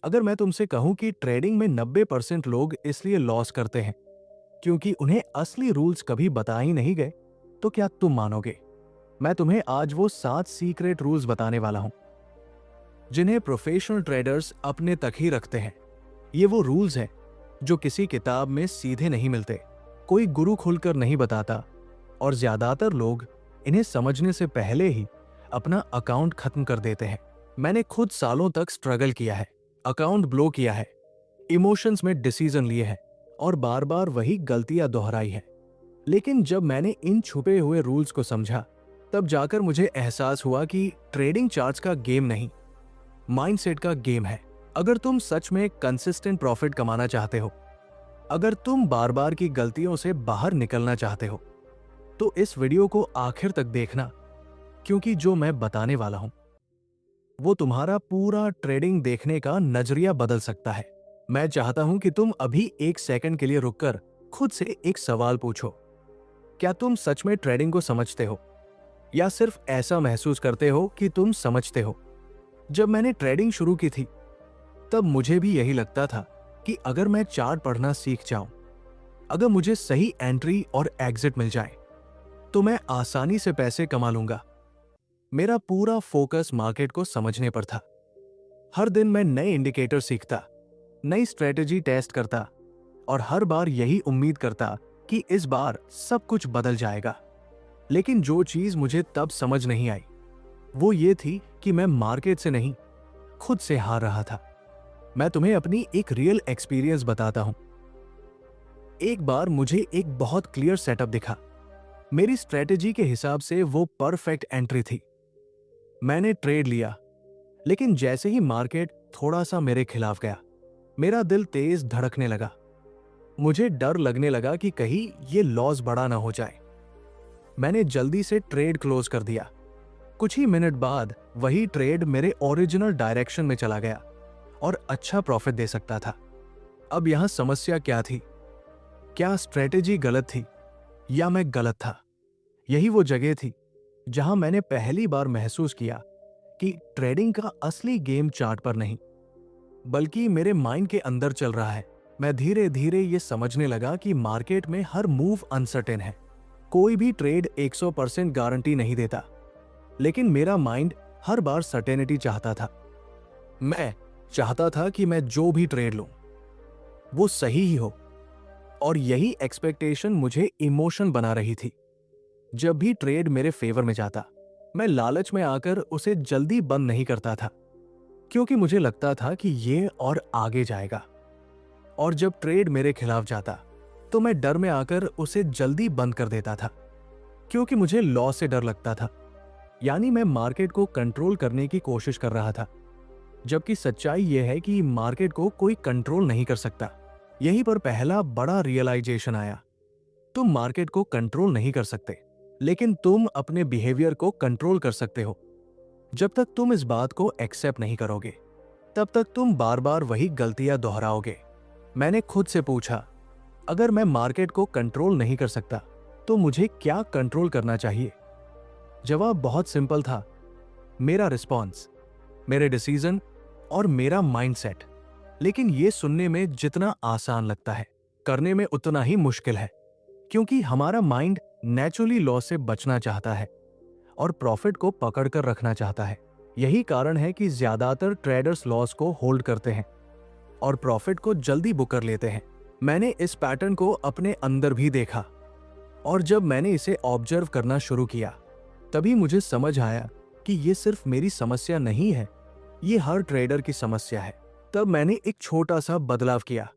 अगर मैं तुमसे कहूं कि ट्रेडिंग में 90% लोग इसलिए लॉस करते हैं क्योंकि उन्हें असली रूल्स कभी बता ही नहीं गए, तो क्या तुम मानोगे? मैं तुम्हें आज वो 7 सीक्रेट रूल्स बताने वाला हूं जिन्हें प्रोफेशनल ट्रेडर्स अपने तक ही रखते हैं। ये वो रूल्स हैं जो किसी किताब में सीधे नहीं मिलते, कोई गुरु खुलकर नहीं बताता, और ज्यादातर लोग इन्हें समझने से पहले ही अपना अकाउंट खत्म कर देते हैं। मैंने खुद सालों तक स्ट्रगल किया है, अकाउंट ब्लो किया है, इमोशंस में डिसीजन लिए हैं और बार बार वही गलतियां दोहराई हैं। लेकिन जब मैंने इन छुपे हुए रूल्स को समझा, तब जाकर मुझे एहसास हुआ कि ट्रेडिंग चार्ट्स का गेम नहीं, माइंडसेट का गेम है। अगर तुम सच में कंसिस्टेंट प्रॉफिट कमाना चाहते हो, अगर तुम बार बार की गलतियों से बाहर निकलना चाहते हो, तो इस वीडियो को आखिर तक देखना, क्योंकि जो मैं बताने वाला हूं वो तुम्हारा पूरा ट्रेडिंग देखने का नजरिया बदल सकता है। मैं चाहता हूं कि तुम अभी एक सेकंड के लिए रुककर खुद से एक सवाल पूछो। क्या तुम सच में ट्रेडिंग को समझते हो, या सिर्फ ऐसा महसूस करते हो कि तुम समझते हो? जब मैंने ट्रेडिंग शुरू की थी, तब मुझे भी यही लगता था कि अगर मैं चार्ट पढ़ना सीख जाऊं, अगर मुझे सही एंट्री और एग्जिट मिल जाए, तो मैं आसानी से पैसे कमा लूंगा। मेरा पूरा फोकस मार्केट को समझने पर था। हर दिन मैं नए इंडिकेटर सीखता, नई स्ट्रेटेजी टेस्ट करता, और हर बार यही उम्मीद करता कि इस बार सब कुछ बदल जाएगा। लेकिन जो चीज मुझे तब समझ नहीं आई, वो ये थी कि मैं मार्केट से नहीं, खुद से हार रहा था। मैं तुम्हें अपनी एक रियल एक्सपीरियंस बताता हूं। एक बार मुझे एक बहुत क्लियर सेटअप दिखा। मेरी स्ट्रेटेजी के हिसाब से वो परफेक्ट एंट्री थी। मैंने ट्रेड लिया, लेकिन जैसे ही मार्केट थोड़ा सा मेरे खिलाफ गया, मेरा दिल तेज धड़कने लगा। मुझे डर लगने लगा कि कहीं ये लॉस बड़ा ना हो जाए। मैंने जल्दी से ट्रेड क्लोज कर दिया। कुछ ही मिनट बाद वही ट्रेड मेरे ओरिजिनल डायरेक्शन में चला गया और अच्छा प्रॉफिट दे सकता था। अब यहां समस्या क्या थी? क्या स्ट्रेटेजी गलत थी या मैं गलत था? यही वो जगह थी जहां मैंने पहली बार महसूस किया कि ट्रेडिंग का असली गेम चार्ट पर नहीं, बल्कि मेरे माइंड के अंदर चल रहा है। मैं धीरे धीरे ये समझने लगा कि मार्केट में हर मूव अनसर्टेन है। कोई भी ट्रेड 100% गारंटी नहीं देता, लेकिन मेरा माइंड हर बार सर्टेनिटी चाहता था। मैं चाहता था कि मैं जो भी ट्रेड लूं, वो सही ही हो, और यही एक्सपेक्टेशन मुझे इमोशन बना रही थी। जब भी ट्रेड मेरे फेवर में जाता, मैं लालच में आकर उसे जल्दी बंद नहीं करता था, क्योंकि मुझे लगता था कि ये और आगे जाएगा। और जब ट्रेड मेरे खिलाफ जाता, तो मैं डर में आकर उसे जल्दी बंद कर देता था, क्योंकि मुझे लॉस से डर लगता था। यानी मैं मार्केट को कंट्रोल करने की कोशिश कर रहा था, जबकि सच्चाई यह है कि मार्केट को कोई कंट्रोल नहीं कर सकता। यहीं पर पहला बड़ा रियलाइजेशन आया। तुम मार्केट को कंट्रोल नहीं कर सकते, लेकिन तुम अपने बिहेवियर को कंट्रोल कर सकते हो। जब तक तुम इस बात को एक्सेप्ट नहीं करोगे, तब तक तुम बार बार वही गलतियां दोहराओगे। मैंने खुद से पूछा, अगर मैं मार्केट को कंट्रोल नहीं कर सकता, तो मुझे क्या कंट्रोल करना चाहिए? जवाब बहुत सिंपल था, मेरा रिस्पॉन्स, मेरे डिसीजन और मेरा माइंडसेट। लेकिन यह सुनने में जितना आसान लगता है, करने में उतना ही मुश्किल है, क्योंकि हमारा माइंड नेचुरली लॉस से बचना चाहता है और प्रॉफिट को पकड़कर रखना चाहता है। यही कारण है कि ज्यादातर ट्रेडर्स लॉस को होल्ड करते हैं और प्रॉफिट को जल्दी बुक कर लेते हैं। मैंने इस पैटर्न को अपने अंदर भी देखा, और जब मैंने इसे ऑब्जर्व करना शुरू किया, तभी मुझे समझ आया कि ये सिर्फ मेरी समस्या नहीं है, ये हर ट्रेडर की समस्या है। तब मैंने एक छोटा सा बदलाव किया।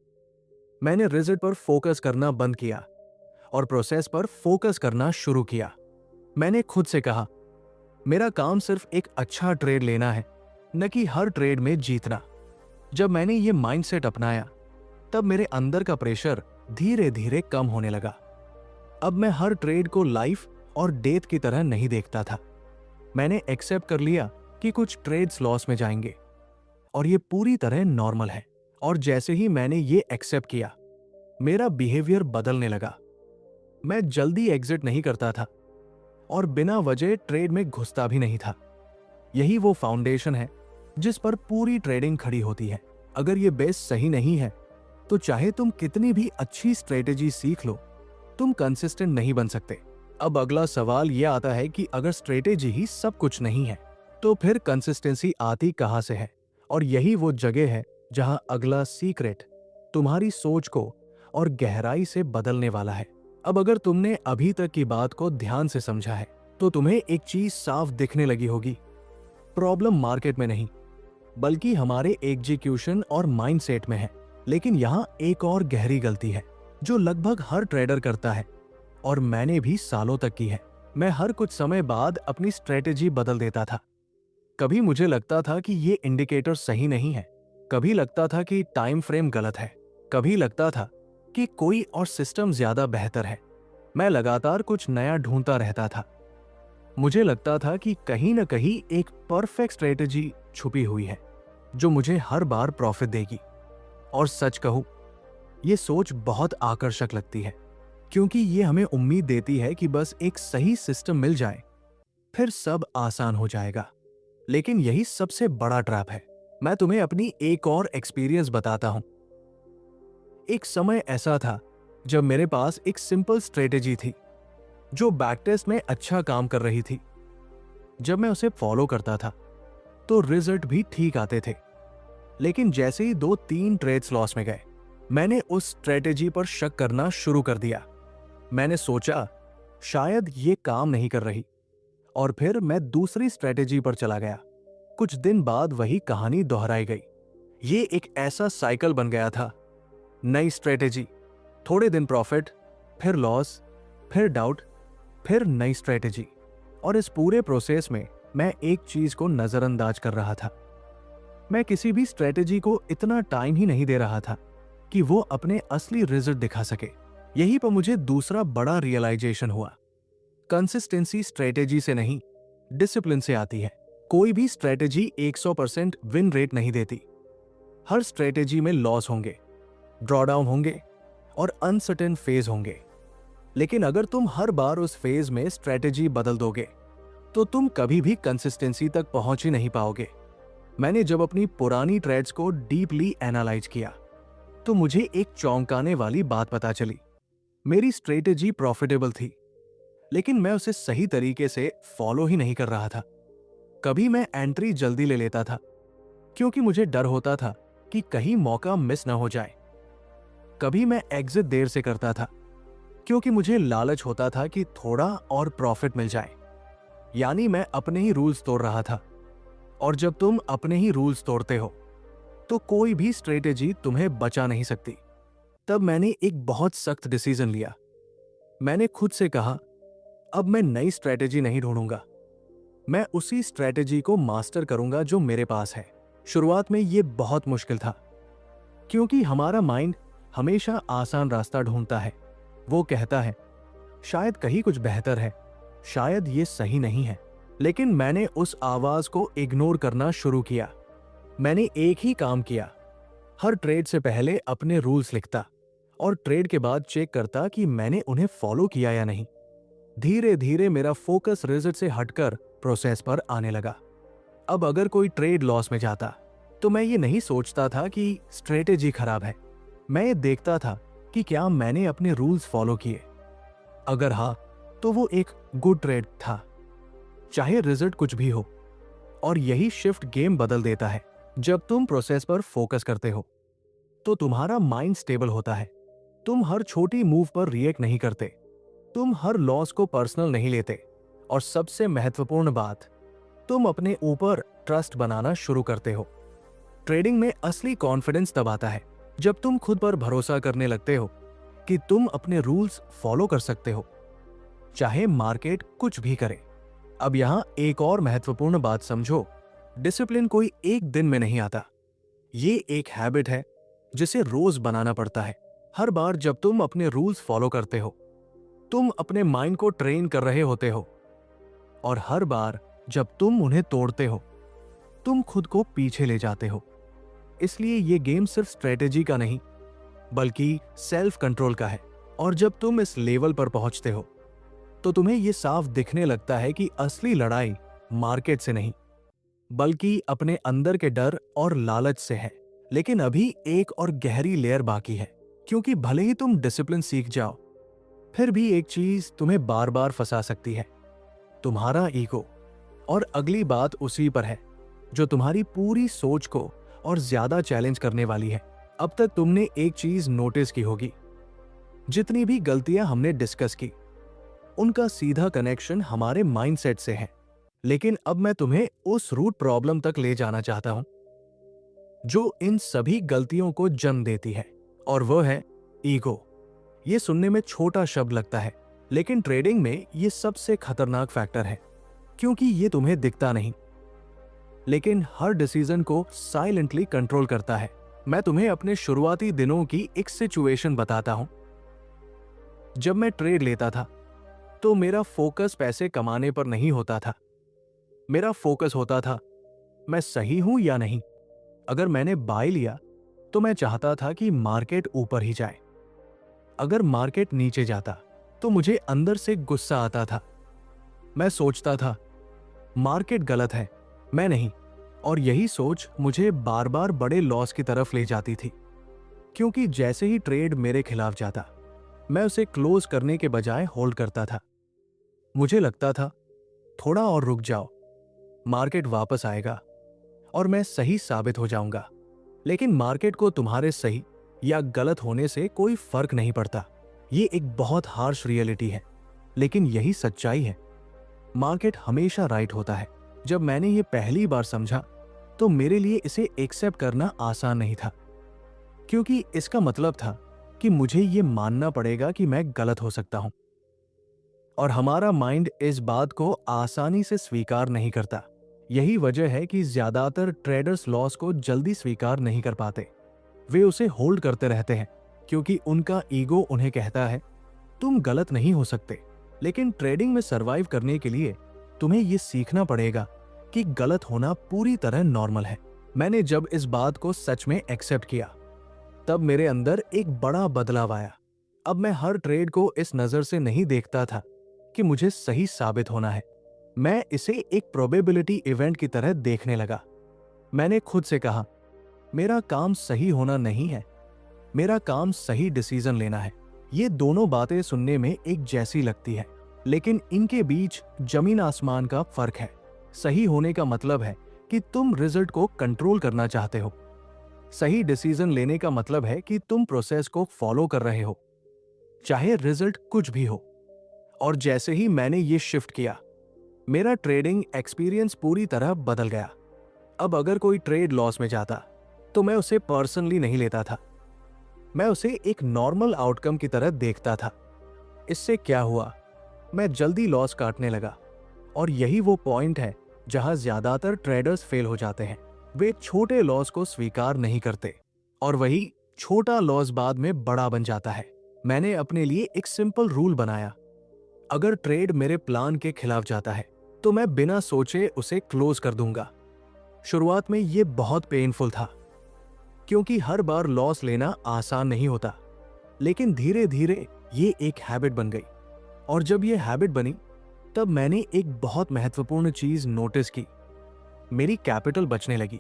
मैंने रिजल्ट पर फोकस करना बंद किया और प्रोसेस पर फोकस करना शुरू किया। मैंने खुद से कहा, मेरा काम सिर्फ एक अच्छा ट्रेड लेना है, न कि हर ट्रेड में जीतना। जब मैंने ये माइंडसेट अपनाया, तब मेरे अंदर का प्रेशर धीरे धीरे कम होने लगा। अब मैं हर ट्रेड को लाइफ और डेथ की तरह नहीं देखता था। मैंने एक्सेप्ट कर लिया कि कुछ ट्रेड्स लॉस में जाएंगे और ये पूरी तरह नॉर्मल है। और जैसे ही मैंने ये एक्सेप्ट किया, मेरा बिहेवियर बदलने लगा। मैं जल्दी एग्जिट नहीं करता था और बिना वजह ट्रेड में घुसता भी नहीं था। यही वो फाउंडेशन है जिस पर पूरी ट्रेडिंग खड़ी होती है। अगर ये बेस सही नहीं है तो चाहे तुम कितनी भी अच्छी स्ट्रेटेजी सीख लो, तुम कंसिस्टेंट नहीं बन सकते। अब अगला सवाल यह आता है कि अगर स्ट्रेटेजी ही सब कुछ नहीं है तो फिर कंसिस्टेंसी आती कहां से है? और यही वो जगह है जहां अगला सीक्रेट तुम्हारी सोच को और गहराई से बदलने वाला है। अब अगर तुमने अभी तक की बात को ध्यान से समझा है तो तुम्हें एक चीज साफ दिखने लगी होगी। प्रॉब्लम मार्केट में नहीं, बल्कि हमारे एग्जीक्यूशन और माइंडसेट में है। लेकिन यहाँ एक और गहरी गलती है जो लगभग हर ट्रेडर करता है, और मैंने भी सालों तक की है। मैं हर कुछ समय बाद अपनी स्ट्रेटेजी बदल देता था। कभी मुझे लगता था कि ये इंडिकेटर सही नहीं है, कभी लगता था कि टाइम फ्रेम गलत है, कभी लगता था कि कोई और सिस्टम ज्यादा बेहतर है। मैं लगातार कुछ नया ढूंढता रहता था। मुझे लगता था कि कहीं न कहीं एक परफेक्ट स्ट्रेटेजी छुपी हुई है जो मुझे हर बार प्रॉफिट देगी। और सच कहूं, ये सोच बहुत आकर्षक लगती है, क्योंकि ये हमें उम्मीद देती है कि बस एक सही सिस्टम मिल जाए फिर सब आसान हो जाएगा। लेकिन यही सबसे बड़ा ट्रैप है। मैं तुम्हें अपनी एक और एक्सपीरियंस बताता हूं। एक समय ऐसा था जब मेरे पास एक सिंपल स्ट्रेटेजी थी जो बैक टेस्ट में अच्छा काम कर रही थी। जब मैं उसे फॉलो करता था तो रिजल्ट भी ठीक आते थे। लेकिन जैसे ही 2-3 ट्रेड्स लॉस में गए, मैंने उस स्ट्रेटेजी पर शक करना शुरू कर दिया। मैंने सोचा शायद ये काम नहीं कर रही, और फिर मैं दूसरी स्ट्रेटेजी पर चला गया। कुछ दिन बाद वही कहानी दोहराई गई। ये एक ऐसा साइकिल बन गया था। नई स्ट्रेटेजी, थोड़े दिन प्रॉफिट, फिर लॉस, फिर डाउट, फिर नई स्ट्रेटेजी। और इस पूरे प्रोसेस में मैं एक चीज को नजरअंदाज कर रहा था। मैं किसी भी स्ट्रेटेजी को इतना टाइम ही नहीं दे रहा था कि वो अपने असली रिजल्ट दिखा सके। यहीं पर मुझे दूसरा बड़ा रियलाइजेशन हुआ। कंसिस्टेंसी स्ट्रेटेजी से नहीं, डिसिप्लिन से आती है। कोई भी स्ट्रेटेजी 100% विन रेट नहीं देती। हर स्ट्रेटेजी में लॉस होंगे, ड्रॉडाउन होंगे और अनसर्टेन फेज होंगे। लेकिन अगर तुम हर बार उस फेज में स्ट्रेटेजी बदल दोगे तो तुम कभी भी कंसिस्टेंसी तक पहुंच ही नहीं पाओगे। मैंने जब अपनी पुरानी ट्रेड्स को डीपली एनालाइज किया तो मुझे एक चौंकाने वाली बात पता चली। मेरी स्ट्रेटेजी प्रॉफिटेबल थी, लेकिन मैं उसे सही तरीके से फॉलो ही नहीं कर रहा था। कभी मैं एंट्री जल्दी ले लेता था क्योंकि मुझे डर होता था कि कहीं मौका मिस न हो जाए। कभी मैं एग्जिट देर से करता था क्योंकि मुझे लालच होता था कि थोड़ा और प्रॉफिट मिल जाए। यानी मैं अपने ही रूल्स तोड़ रहा था। और जब तुम अपने ही रूल्स तोड़ते हो तो कोई भी स्ट्रेटेजी तुम्हें बचा नहीं सकती। तब मैंने एक बहुत सख्त डिसीजन लिया। मैंने खुद से कहा, अब मैं नई स्ट्रेटेजी नहीं ढूंढूंगा, मैं उसी स्ट्रेटेजी को मास्टर करूंगा जो मेरे पास है। शुरुआत में यह बहुत मुश्किल था, क्योंकि हमारा माइंड हमेशा आसान रास्ता ढूंढता है। वो कहता है शायद कहीं कुछ बेहतर है, शायद ये सही नहीं है। लेकिन मैंने उस आवाज को इग्नोर करना शुरू किया। मैंने एक ही काम किया, हर ट्रेड से पहले अपने रूल्स लिखता और ट्रेड के बाद चेक करता कि मैंने उन्हें फॉलो किया या नहीं। धीरे धीरे मेरा फोकस रिजल्ट से हटकर प्रोसेस पर आने लगा। अब अगर कोई ट्रेड लॉस में जाता तो मैं ये नहीं सोचता था कि स्ट्रेटेजी खराब है। मैं ये देखता था कि क्या मैंने अपने रूल्स फॉलो किए। अगर हाँ, तो वो एक गुड ट्रेड था, चाहे रिजल्ट कुछ भी हो। और यही शिफ्ट गेम बदल देता है। जब तुम प्रोसेस पर फोकस करते हो तो तुम्हारा माइंड स्टेबल होता है। तुम हर छोटी मूव पर रिएक्ट नहीं करते, तुम हर लॉस को पर्सनल नहीं लेते, और सबसे महत्वपूर्ण बात, तुम अपने ऊपर ट्रस्ट बनाना शुरू करते हो। ट्रेडिंग में असली कॉन्फिडेंस तब आता है जब तुम खुद पर भरोसा करने लगते हो कि तुम अपने रूल्स फॉलो कर सकते हो, चाहे मार्केट कुछ भी करे। अब यहां एक और महत्वपूर्ण बात समझो, डिसिप्लिन कोई एक दिन में नहीं आता। ये एक हैबिट है जिसे रोज बनाना पड़ता है। हर बार जब तुम अपने रूल्स फॉलो करते हो, तुम अपने माइंड को ट्रेन कर रहे होते हो, और हर बार जब तुम उन्हें तोड़ते हो, तुम खुद को पीछे ले जाते हो। इसलिए ये गेम सिर्फ स्ट्रेटेजी का नहीं, बल्कि सेल्फ कंट्रोल का है। और जब तुम इस लेवल पर पहुंचते हो तो तुम्हें यह साफ दिखने लगता है कि असली लड़ाई मार्केट से नहीं, बल्कि अपने अंदर के डर और लालच से है। लेकिन अभी एक और गहरी लेयर बाकी है, क्योंकि भले ही तुम डिसिप्लिन सीख जाओ, फिर भी एक चीज तुम्हें बार बार फंसा सकती है, तुम्हारा ईगो। और अगली बात उसी पर है, जो तुम्हारी पूरी सोच को और ज्यादा चैलेंज करने वाली है। अब तक तुमने एक चीज नोटिस की होगी, जितनी भी गलतियां हमने डिस्कस की, उनका सीधा कनेक्शन हमारे माइंडसेट से है। लेकिन अब मैं तुम्हें उस रूट प्रॉब्लम तक ले जाना चाहता हूं, जो इन सभी गलतियों को जन्म देती है, और वह है ईगो। ये सुनने में छोटा शब्द लगता है, लेकिन ट्रेडिंग में ये सबसे खतरनाक फैक्टर है, क्योंकि ये तुम्हें दिखता नहीं, लेकिन हर डिसीजन को साइलेंटली कंट्रोल करता है। मैं तुम्हें अपने शुरुआती दिनों की एक सिचुएशन बताता हूं। जब मैं ट्रेड लेता था, तो मेरा फोकस पैसे कमाने पर नहीं होता था। मेरा फोकस होता था, मैं सही हूं या नहीं। अगर मैंने बाय लिया, तो मैं चाहता था कि मार्केट ऊपर ही जाए। अगर मार्केट नीचे जाता, तो मुझे अंदर से गुस्सा आता था। मैं सोचता था, मार्केट गलत है, मैं नहीं। और यही सोच मुझे बार बार बड़े लॉस की तरफ ले जाती थी, क्योंकि जैसे ही ट्रेड मेरे खिलाफ जाता, मैं उसे क्लोज करने के बजाय होल्ड करता था। मुझे लगता था, थोड़ा और रुक जाओ, मार्केट वापस आएगा और मैं सही साबित हो जाऊंगा। लेकिन मार्केट को तुम्हारे सही या गलत होने से कोई फर्क नहीं पड़ता। ये एक बहुत हार्श रियलिटी है, लेकिन यही सच्चाई है। मार्केट हमेशा राइट होता है। जब मैंने ये पहली बार समझा, तो मेरे लिए इसे एक्सेप्ट करना आसान नहीं था, क्योंकि इसका मतलब था कि मुझे ये मानना पड़ेगा कि मैं गलत हो सकता हूं। और हमारा माइंड इस बात को आसानी से स्वीकार नहीं करता। यही वजह है कि ज्यादातर ट्रेडर्स लॉस को जल्दी स्वीकार नहीं कर पाते। वे उसे होल्ड करते रहते हैं, क्योंकि उनका ईगो उन्हें कहता है, तुम गलत नहीं हो सकते। लेकिन ट्रेडिंग में सरवाइव करने के लिए तुम्हें यह सीखना पड़ेगा कि गलत होना पूरी तरह नॉर्मल है। मैंने जब इस बात को सच में एक्सेप्ट किया, तब मेरे अंदर एक बड़ा बदलाव आया। अब मैं हर ट्रेड को इस नजर से नहीं देखता था कि मुझे सही साबित होना है। मैं इसे एक प्रोबेबिलिटी इवेंट की तरह देखने लगा। मैंने खुद से कहा, मेरा काम सही होना नहीं है, मेरा काम सही डिसीजन लेना है। ये दोनों बातें सुनने में एक जैसी लगती है, लेकिन इनके बीच जमीन आसमान का फर्क है। सही होने का मतलब है कि तुम रिजल्ट को कंट्रोल करना चाहते हो। सही डिसीजन लेने का मतलब है कि तुम प्रोसेस को फॉलो कर रहे हो, चाहे रिजल्ट कुछ भी हो। और जैसे ही मैंने ये शिफ्ट किया, मेरा ट्रेडिंग एक्सपीरियंस पूरी तरह बदल गया। अब अगर कोई ट्रेड लॉस में जाता, तो मैं उसे पर्सनली नहीं लेता था। मैं उसे एक नॉर्मल आउटकम की तरह देखता था। इससे क्या हुआ, मैं जल्दी लॉस काटने लगा। और यही वो पॉइंट है जहां ज्यादातर ट्रेडर्स फेल हो जाते हैं। वे छोटे लॉस को स्वीकार नहीं करते, और वही छोटा लॉस बाद में बड़ा बन जाता है। मैंने अपने लिए एक सिंपल रूल बनाया, अगर ट्रेड मेरे प्लान के खिलाफ जाता है, तो मैं बिना सोचे उसे क्लोज कर दूंगा। शुरुआत में यह बहुत पेनफुल था, क्योंकि हर बार लॉस लेना आसान नहीं होता। लेकिन धीरे धीरे ये एक हैबिट बन गई। और जब ये हैबिट बनी, तब मैंने एक बहुत महत्वपूर्ण चीज नोटिस की, मेरी कैपिटल बचने लगी।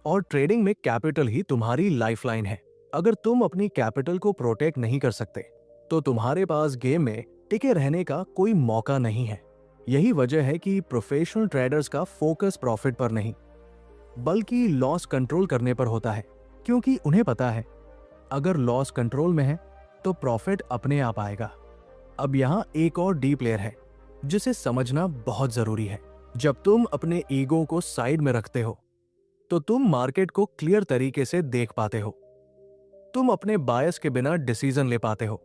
और ट्रेडिंग में कैपिटल ही तुम्हारी लाइफलाइन है। अगर तुम अपनी कैपिटल को प्रोटेक्ट नहीं कर सकते, तो तुम्हारे पास गेम में टिके रहने का कोई मौका नहीं है। यही वजह है कि प्रोफेशनल ट्रेडर्स का फोकस प्रॉफिट पर नहीं, बल्कि लॉस कंट्रोल करने पर होता है, क्योंकि उन्हें पता है, अगर लॉस कंट्रोल में है, तो प्रॉफिट अपने आप आएगा। अब यहाँ एक और डीप लेयर है, जिसे समझना बहुत जरूरी है। जब तुम अपने ईगो को साइड में रखते हो, तो तुम मार्केट को क्लियर तरीके से देख पाते हो। तुम अपने बायस के बिना डिसीजन ले पाते हो,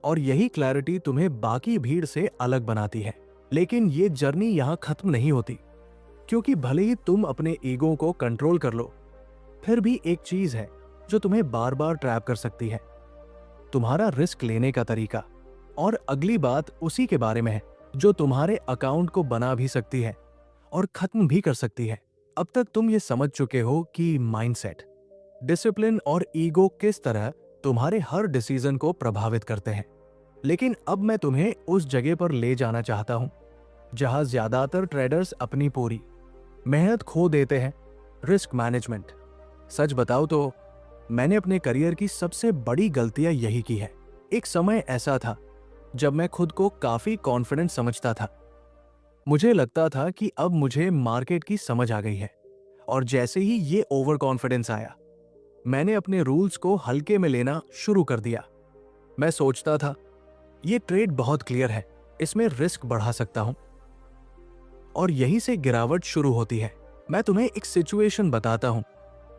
और यही क्लैरिटी तुम्हें बाकी भीड़ से अलग बनाती है। लेकिन ये जर्नी यहाँ खत्म नहीं होती, क्योंकि भले ही तुम अपने ईगो को कंट्रोल कर लो, फिर भी एक चीज है जो तुम्हें बार बार ट्रैप कर सकती है, तुम्हारा रिस्क लेने का तरीका। और अगली बात उसी के बारे में है, जो तुम्हारे अकाउंट को बना भी सकती है और खत्म भी कर सकती है। अब तक तुम ये समझ चुके हो कि माइंडसेट, डिसिप्लिन और ईगो किस तरह तुम्हारे हर डिसीजन को प्रभावित करते हैं। लेकिन अब मैं तुम्हें उस जगह पर ले जाना चाहता हूं जहां ज्यादातर ट्रेडर्स अपनी पूरी मेहनत खो देते हैं, रिस्क मैनेजमेंट। सच बताओ तो मैंने अपने करियर की सबसे बड़ी गलतियां यही की है। एक समय ऐसा था जब मैं खुद को काफी कॉन्फिडेंट समझता था। मुझे लगता था कि अब मुझे मार्केट की समझ आ गई है, और जैसे ही ये ओवर कॉन्फिडेंस आया, मैंने अपने रूल्स को हल्के में लेना शुरू कर दिया। मैं सोचता था ये ट्रेड बहुत क्लियर है, इसमें रिस्क बढ़ा सकता हूं, और यहीं से गिरावट शुरू होती है। मैं तुम्हें एक सिचुएशन बताता हूं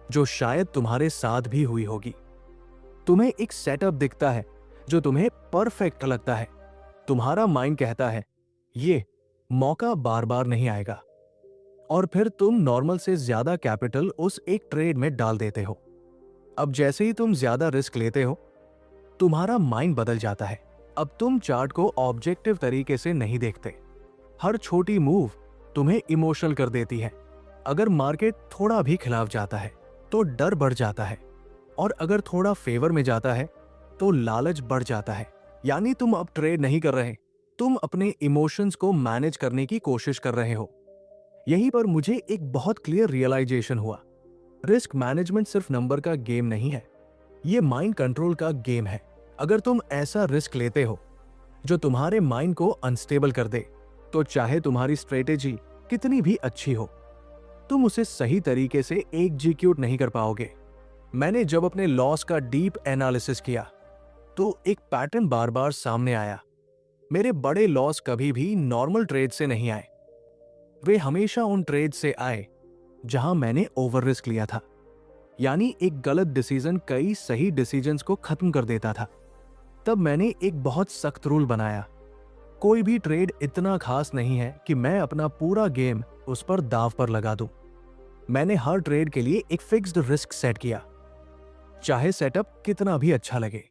जो शायद तुम्हारे साथ भी हुई होगी। तुम्हें एक सेटअप दिखता है जो तुम्हें परफेक्ट लगता है। तुम्हारा माइंड कहता है ये मौका बार बार नहीं आएगा, और फिर तुम नॉर्मल से ज्यादा कैपिटल उस एक ट्रेड में डाल देते हो। अब जैसे ही तुम ज्यादा रिस्क लेते हो, तुम्हारा माइंड बदल जाता है। अब तुम चार्ट को ऑब्जेक्टिव तरीके से नहीं देखते। हर छोटी मूव तुम्हें इमोशनल कर देती है। अगर मार्केट थोड़ा भी खिलाफ जाता है तो डर बढ़ जाता है, और अगर थोड़ा फेवर में जाता है तो लालच बढ़ जाता है। यानी तुम अब ट्रेड नहीं कर रहे, तुम अपने इमोशंस को मैनेज करने की कोशिश कर रहे हो। यहीं पर मुझे एक बहुत क्लियर रियलाइजेशन हुआ। रिस्क मैनेजमेंट सिर्फ नंबर का गेम नहीं है, ये माइंड कंट्रोल का गेम है। अगर तुम ऐसा रिस्क लेते हो जो तुम्हारे माइंड को अनस्टेबल कर दे, तो चाहे तुम्हारी स्ट्रेटेजी कितनी भी अच्छी हो, तुम उसे सही तरीके से एग्जीक्यूट नहीं कर पाओगे। मैंने जब अपने लॉस का डीप एनालिसिस किया तो एक पैटर्न बार बार सामने आया। मेरे बड़े लॉस कभी भी नॉर्मल ट्रेड से नहीं आए, वे हमेशा उन ट्रेड से आए जहां मैंने ओवर रिस्क लिया था। यानी एक गलत डिसीजन कई सही डिसीजंस को खत्म कर देता था। तब मैंने एक बहुत सख्त रूल बनाया, कोई भी ट्रेड इतना खास नहीं है कि मैं अपना पूरा गेम उस पर दांव पर लगा दूं। मैंने हर ट्रेड के लिए एक फिक्स्ड रिस्क सेट किया, चाहे सेटअप कितना भी अच्छा लगे।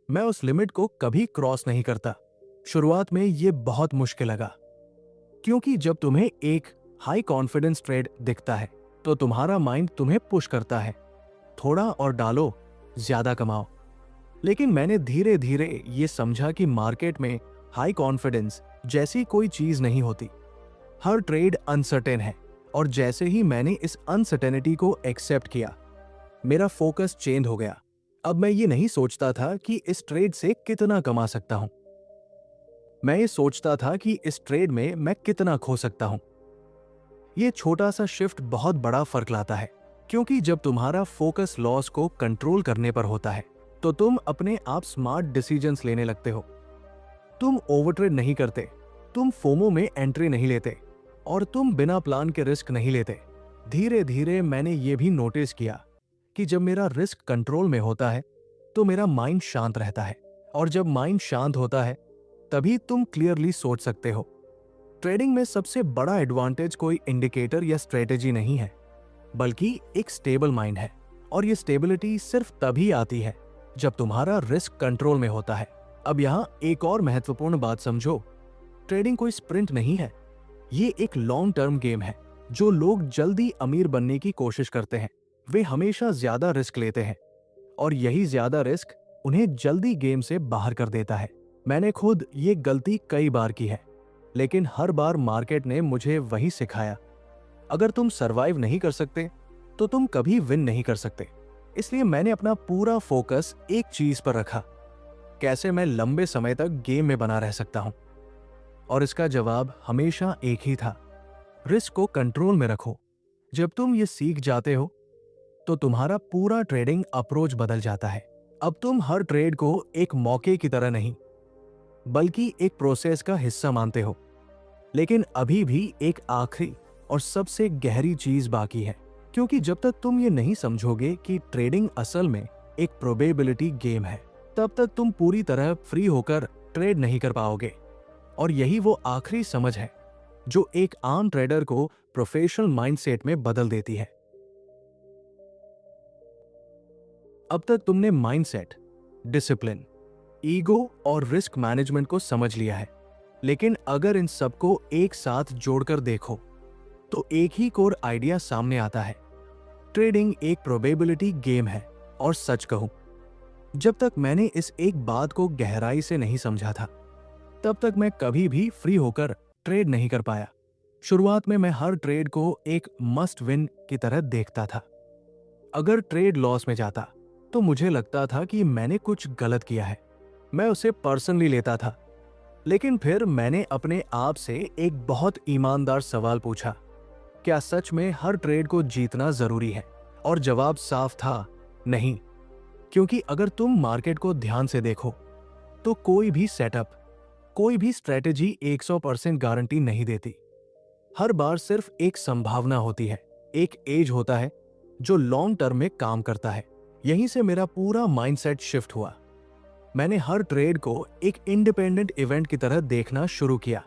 मैं उस लिमिट को कभी क्रॉस नहीं करता। शुरुआत में यह बहुत मुश्किल लगा, क्योंकि जब तुम्हें एक हाई कॉन्फिडेंस ट्रेड दिखता है तो तुम्हारा माइंड तुम्हें पुश करता है, थोड़ा और डालो, ज्यादा कमाओ। लेकिन मैंने धीरे धीरे ये समझा कि मार्केट में हाई कॉन्फिडेंस जैसी कोई चीज नहीं होती। हर ट्रेड अनसर्टेन है, और जैसे ही मैंने इस अनसर्टेनिटी को एक्सेप्ट किया, मेरा फोकस चेंज हो गया। अब मैं ये नहीं सोचता था कि इस ट्रेड से कितना कमा सकता हूं, मैं ये सोचता था कि इस ट्रेड में मैं कितना खो सकता हूं। ये छोटा सा शिफ्ट बहुत बड़ा फर्क लाता है, क्योंकि जब तुम्हारा फोकस लॉस को कंट्रोल करने पर होता है तो तुम अपने आप स्मार्ट डिसीजंस लेने लगते हो। तुम ओवरट्रेड नहीं करते, तुम फोमो में एंट्री नहीं लेते, और तुम बिना प्लान के रिस्क नहीं लेते। धीरे धीरे मैंने ये भी नोटिस किया कि जब मेरा रिस्क कंट्रोल में होता है तो मेरा माइंड शांत रहता है, और जब माइंड शांत होता है तभी तुम क्लियरली सोच सकते हो। ट्रेडिंग में सबसे बड़ा एडवांटेज कोई इंडिकेटर या स्ट्रेटेजी नहीं है, बल्कि एक स्टेबल माइंड है। और ये स्टेबिलिटी सिर्फ तभी आती है जब तुम्हारा रिस्क कंट्रोल में होता है। अब यहाँ एक और महत्वपूर्ण बात समझो, ट्रेडिंग कोई स्प्रिंट नहीं है, ये एक लॉन्ग टर्म गेम है। जो लोग जल्दी अमीर बनने की कोशिश करते हैं वे हमेशा ज्यादा रिस्क लेते हैं, और यही ज्यादा रिस्क उन्हें जल्दी गेम से बाहर कर देता है। मैंने खुद ये गलती कई बार की है, लेकिन हर बार मार्केट ने मुझे वही सिखाया, अगर तुम सरवाइव नहीं कर सकते तो तुम कभी विन नहीं कर सकते। इसलिए मैंने अपना पूरा फोकस एक चीज पर रखा, कैसे मैं लंबे समय तक गेम में बना रह सकता हूं। और इसका जवाब हमेशा एक ही था, रिस्क को कंट्रोल में रखो। जब तुम ये सीख जाते हो तो तुम्हारा पूरा ट्रेडिंग अप्रोच बदल जाता है। अब तुम हर ट्रेड को एक मौके की तरह नहीं, बल्कि एक प्रोसेस का हिस्सा मानते हो। लेकिन अभी भी एक आखिरी और सबसे गहरी चीज बाकी है, क्योंकि जब तक तुम ये नहीं समझोगे कि ट्रेडिंग असल में एक प्रोबेबिलिटी गेम है, तब तक तुम पूरी तरह फ्री होकर ट्रेड नहीं कर पाओगे। और यही वो आखिरी समझ है जो एक आम ट्रेडर को प्रोफेशनल माइंडसेट में बदल देती है। अब तक तुमने माइंडसेट, डिसिप्लिन, ईगो और रिस्क मैनेजमेंट को समझ लिया है, लेकिन अगर इन सबको एक साथ जोड़कर देखो तो एक ही कोर आइडिया सामने आता है, ट्रेडिंग एक प्रोबेबिलिटी गेम है। और सच कहूं, जब तक मैंने इस एक बात को गहराई से नहीं समझा था, तब तक मैं कभी भी फ्री होकर ट्रेड नहीं कर पाया। शुरुआत में मैं हर ट्रेड को एक मस्ट विन की तरह देखता था, अगर ट्रेड लॉस में जाता तो मुझे लगता था कि मैंने कुछ गलत किया है। मैं उसे पर्सनली लेता था। लेकिन फिर मैंने अपने आप से एक बहुत ईमानदार सवाल पूछा, क्या सच में हर ट्रेड को जीतना जरूरी है? और जवाब साफ था, नहीं। क्योंकि अगर तुम मार्केट को ध्यान से देखो तो कोई भी सेटअप, कोई भी स्ट्रेटेजी 100% गारंटी नहीं देती। हर बार सिर्फ एक संभावना होती है, एक एज होता है जो लॉन्ग टर्म में काम करता है। यहीं से मेरा पूरा माइंडसेट शिफ्ट हुआ। मैंने हर ट्रेड को एक इंडिपेंडेंट इवेंट की तरह देखना शुरू किया।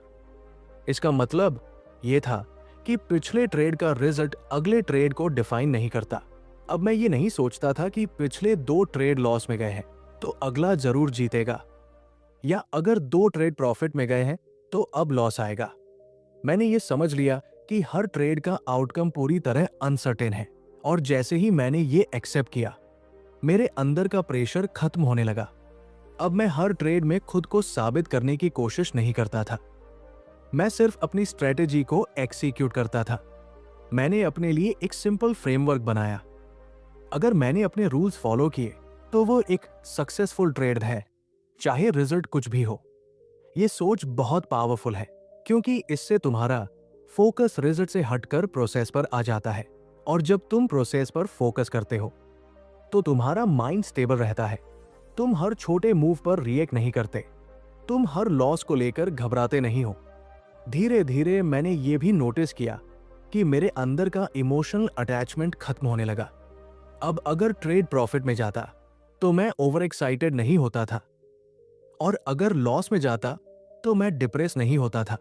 इसका मतलब यह था कि पिछले ट्रेड का रिजल्ट अगले ट्रेड को डिफाइन नहीं करता। अब मैं ये नहीं सोचता था कि पिछले 2 ट्रेड लॉस में गए हैं तो अगला जरूर जीतेगा, या अगर 2 ट्रेड प्रॉफिट में गए हैं तो अब लॉस आएगा। मैंने ये समझ लिया कि हर ट्रेड का आउटकम पूरी तरह अनसर्टेन है। और जैसे ही मैंने ये एक्सेप्ट किया, मेरे अंदर का प्रेशर खत्म होने लगा। अब मैं हर ट्रेड में खुद को साबित करने की कोशिश नहीं करता था। मैं सिर्फ अपनी स्ट्रेटेजी को एक्सिक्यूट करता था। मैंने अपने लिए एक सिंपल फ्रेमवर्क बनाया। अगर मैंने अपने रूल्स फॉलो किए तो वो एक सक्सेसफुल ट्रेड है, चाहे रिजल्ट कुछ भी हो। ये सोच बहुत पावरफुल है क्योंकि इससे तुम्हारा फोकस रिजल्ट से हटकर प्रोसेस पर आ जाता है। और जब तुम प्रोसेस पर फोकस करते हो तो तुम्हारा माइंड स्टेबल रहता है। तुम हर छोटे मूव पर रिएक्ट नहीं करते। तुम हर लॉस को लेकर घबराते नहीं हो। धीरे धीरे मैंने ये भी नोटिस किया कि मेरे अंदर का इमोशनल अटैचमेंट खत्म होने लगा। अब अगर ट्रेड प्रॉफिट में जाता तो मैं ओवर एक्साइटेड नहीं होता था, और अगर लॉस में जाता तो मैं डिप्रेस नहीं होता था।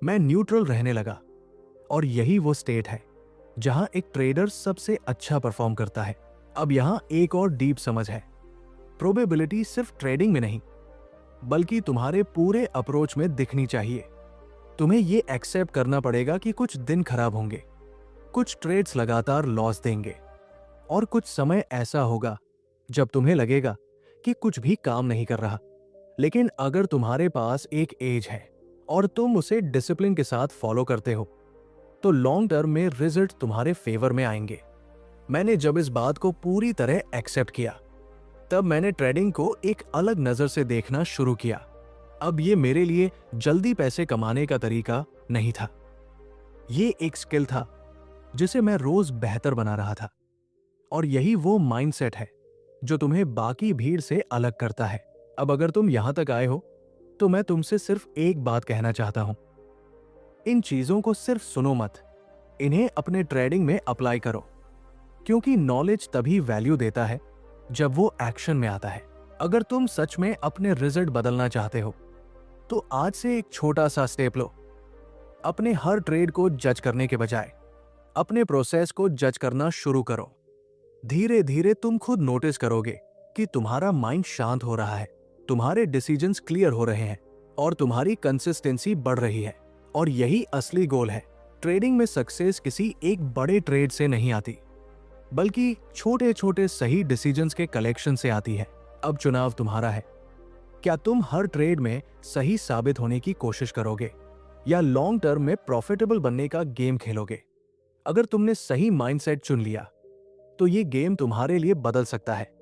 मैं न्यूट्रल रहने लगा। और यही वो स्टेट है जहां एक ट्रेडर सबसे अच्छा परफॉर्म करता है। अब यहां एक और डीप समझ है। प्रोबेबिलिटी सिर्फ ट्रेडिंग में नहीं बल्कि तुम्हारे पूरे अप्रोच में दिखनी चाहिए। तुम्हें ये एक्सेप्ट करना पड़ेगा कि कुछ दिन खराब होंगे, कुछ ट्रेड्स लगातार लॉस देंगे, और कुछ समय ऐसा होगा जब तुम्हें लगेगा कि कुछ भी काम नहीं कर रहा। लेकिन अगर तुम्हारे पास एक एज है और तुम उसे डिसिप्लिन के साथ फॉलो करते हो तो लॉन्ग टर्म में रिजल्ट तुम्हारे फेवर में आएंगे। मैंने जब इस बात को पूरी तरह एक्सेप्ट किया तब मैंने ट्रेडिंग को एक अलग नजर से देखना शुरू किया। अब ये मेरे लिए जल्दी पैसे कमाने का तरीका नहीं था, ये एक स्किल था जिसे मैं रोज बेहतर बना रहा था। और यही वो माइंडसेट है जो तुम्हें बाकी भीड़ से अलग करता है। अब अगर तुम यहां तक आए हो तो मैं तुमसे सिर्फ एक बात कहना चाहता हूं, इन चीजों को सिर्फ सुनो मत, इन्हें अपने ट्रेडिंग में अप्लाई करो। क्योंकि नॉलेज तभी वैल्यू देता है जब वो एक्शन में आता है। अगर तुम सच में अपने रिजल्ट बदलना चाहते हो तो आज से एक छोटा सा स्टेप लो। अपने हर ट्रेड को जज करने के बजाय अपने प्रोसेस को जज करना शुरू करो। धीरे धीरे तुम खुद नोटिस करोगे कि तुम्हारा माइंड शांत हो रहा है, तुम्हारे डिसीजंस क्लियर हो रहे हैं और तुम्हारी कंसिस्टेंसी बढ़ रही है। और यही असली गोल है। ट्रेडिंग में सक्सेस किसी एक बड़े ट्रेड से नहीं आती बल्कि छोटे छोटे सही डिसीजंस के कलेक्शन से आती है। अब चुनाव तुम्हारा है। क्या तुम हर ट्रेड में सही साबित होने की कोशिश करोगे या लॉन्ग टर्म में प्रॉफिटेबल बनने का गेम खेलोगे? अगर तुमने सही माइंडसेट चुन लिया तो ये गेम तुम्हारे लिए बदल सकता है।